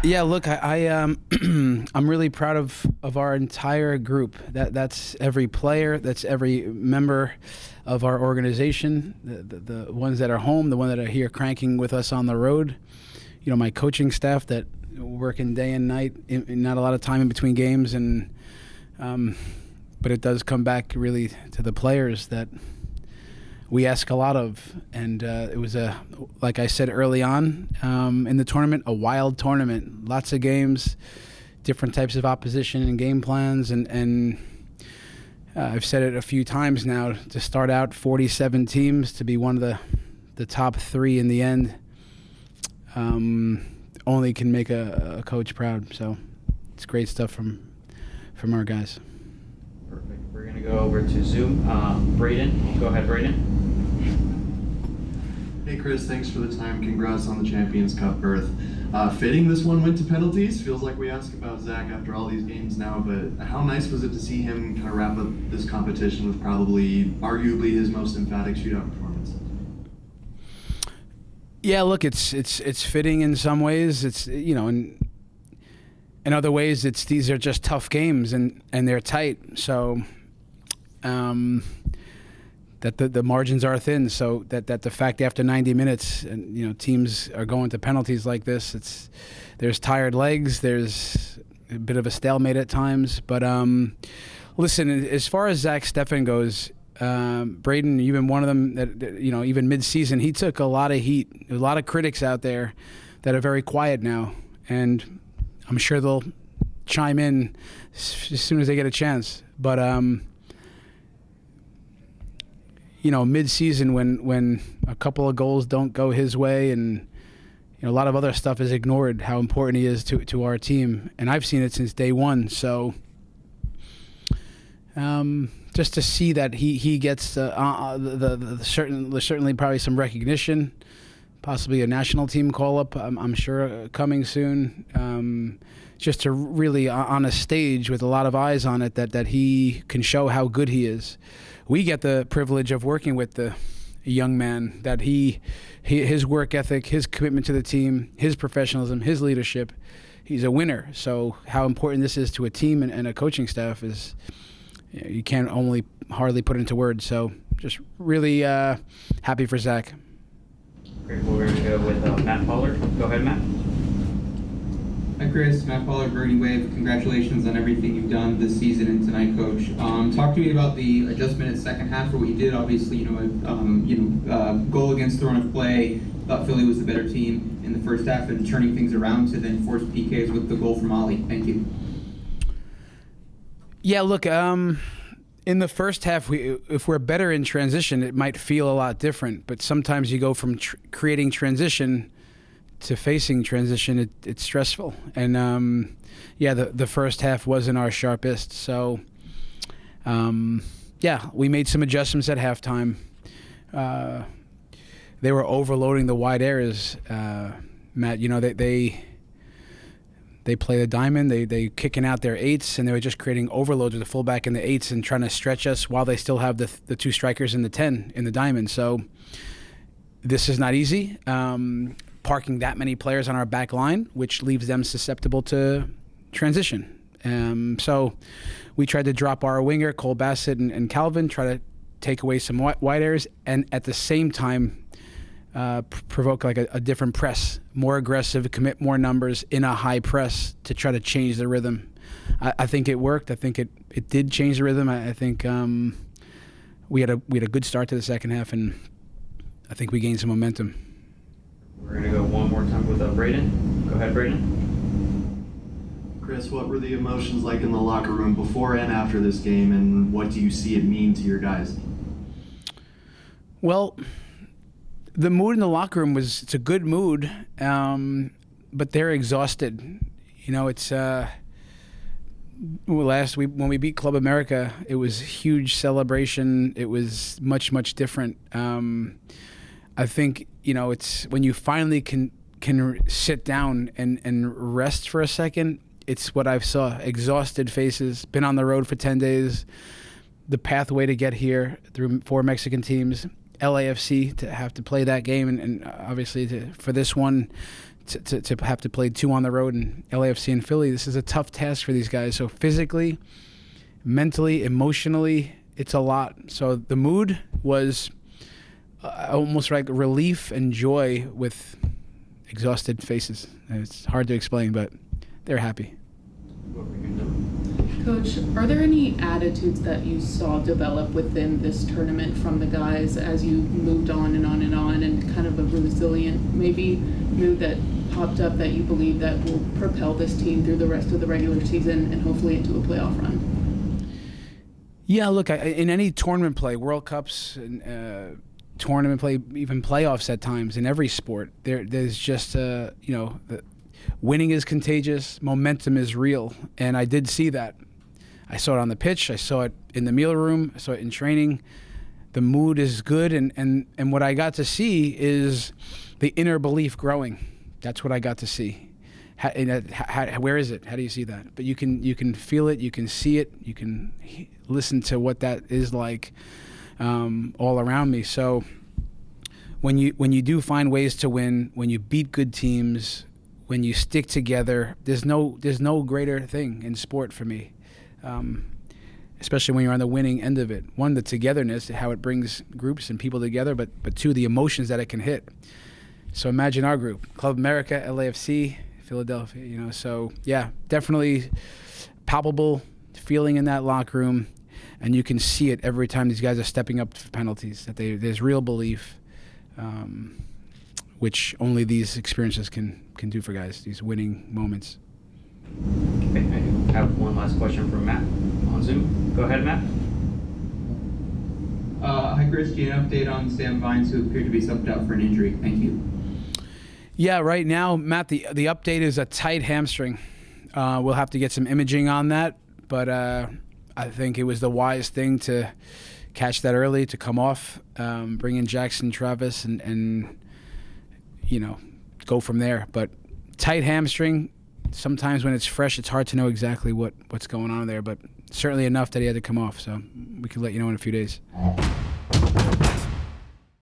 Yeah, look, I'm really proud of our entire group. That's every player, that's every member of our organization, the ones that are home, the ones that are here cranking with us on the road. You know, my coaching staff that working day and night, not a lot of time in between games, and but it does come back really to the players that we ask a lot of, and it was like I said early on in the tournament, a wild tournament. Lots of games, different types of opposition and game plans, and I've said it a few times now. To start out 47 teams, to be one of the top three in the end, only can make a coach proud. So it's great stuff from our guys. Perfect. We're going to go over to Zoom. Braden, go ahead, Braden. Hey Chris, thanks for the time. Congrats on the Champions Cup berth. Fitting this one went to penalties. Feels like we ask about Zach after all these games now, but how nice was it to see him kind of wrap up this competition with arguably his most emphatic shootout performance? Yeah, look, it's fitting in some ways. It's, you know, in other ways, these are just tough games and they're tight. So that the margins are thin. So that the fact after 90 minutes, and you know, teams are going to penalties like this. There's tired legs. There's a bit of a stalemate at times. But listen, as far as Zach Steffens goes, Braden, you've been one of them that, you know, even mid-season, he took a lot of heat. There's a lot of critics out there that are very quiet now, and I'm sure they'll chime in as soon as they get a chance. But you know, mid-season when a couple of goals don't go his way, and you know, a lot of other stuff is ignored, how important he is to our team, and I've seen it since day one. So just to see that he gets certainly probably some recognition, possibly a national team call-up, I'm sure coming soon, just to really on a stage with a lot of eyes on it, that he can show how good he is. We get the privilege of working with the young man, that his work ethic, his commitment to the team, his professionalism, his leadership, he's a winner. So how important this is to a team and a coaching staff is, you can't only hardly put into words. So just really happy for Zach. Great. Well, we're going to go with Matt Pollard. Go ahead, Matt. Hi, Chris. Matt Pollard, Bernie Wave. Congratulations on everything you've done this season and tonight, Coach. Talk to me about the adjustment in second half for what you did. Obviously, goal against throw of play. Thought Philly was the better team in the first half, and turning things around to then force PKs with the goal from Ali. Thank you. Yeah, look, in the first half, if we're better in transition, it might feel a lot different. But sometimes you go from creating transition to facing transition, it's stressful. And the first half wasn't our sharpest. So we made some adjustments at halftime. They were overloading the wide areas. Matt, you know, they play the diamond. They kicking out their eights, and they were just creating overloads with the fullback and the eights and trying to stretch us while they still have the two strikers in the 10 in the diamond. So this is not easy. Parking that many players on our back line, which leaves them susceptible to transition. So we tried to drop our winger, Cole Bassett and Calvin, try to take away some wide areas, and at the same time provoke like a different press, more aggressive, commit more numbers in a high press to try to change the rhythm. I think it worked. I think it did change the rhythm. I think we had a good start to the second half, and I think we gained some momentum. We're going to go one more time with Braden. Go ahead, Braden. Chris, what were the emotions like in the locker room before and after this game, and what do you see it mean to your guys? Well, the mood in the locker room it's a good mood, but they're exhausted. You know, it's last week when we beat Club America, it was a huge celebration. It was much, much different. I think, you know, it's when you finally can sit down and rest for a second. It's what I saw: exhausted faces. Been on the road for 10 days. The pathway to get here through 4 Mexican teams, LAFC to have to play that game, and obviously for this one to have to play 2 on the road in LAFC and Philly. This is a tough task for these guys. So physically, mentally, emotionally, it's a lot. So the mood was almost like relief and joy with exhausted faces. It's hard to explain, but they're happy. Coach, are there any attitudes that you saw develop within this tournament from the guys as you moved on and on and on, and kind of a resilient maybe mood that popped up that you believe that will propel this team through the rest of the regular season and hopefully into a playoff run? Yeah, look, in any tournament play, World Cups, tournament play, even playoffs at times, in every sport, there's just, winning is contagious, momentum is real, and I did see that. I saw it on the pitch, I saw it in the meal room, I saw it in training. The mood is good, and what I got to see is the inner belief growing. That's what I got to see. Where is it? How do you see that? But you can feel it, you can see it, you can listen to what that is like all around me. So when you do find ways to win, when you beat good teams, when you stick together, there's no greater thing in sport for me. Especially when you're on the winning end of it. One, the togetherness, how it brings groups and people together, but 2, the emotions that it can hit. So imagine our group, Club America, LAFC, Philadelphia, so yeah, definitely palpable feeling in that locker room, and you can see it every time these guys are stepping up for penalties, that there's real belief, which only these experiences can do for guys, these winning moments. Okay, I have one last question from Matt on Zoom. Go ahead, Matt. Hi, Chris. Do you have an update on Sam Vines, who appeared to be subbed out for an injury? Thank you. Yeah, right now, Matt, the update is a tight hamstring. We'll have to get some imaging on that, but I think it was the wise thing to catch that early, to come off, bring in Jackson Travis, and go from there. But tight hamstring. Sometimes when it's fresh, it's hard to know exactly what's going on there, but certainly enough that he had to come off. So we can let you know in a few days.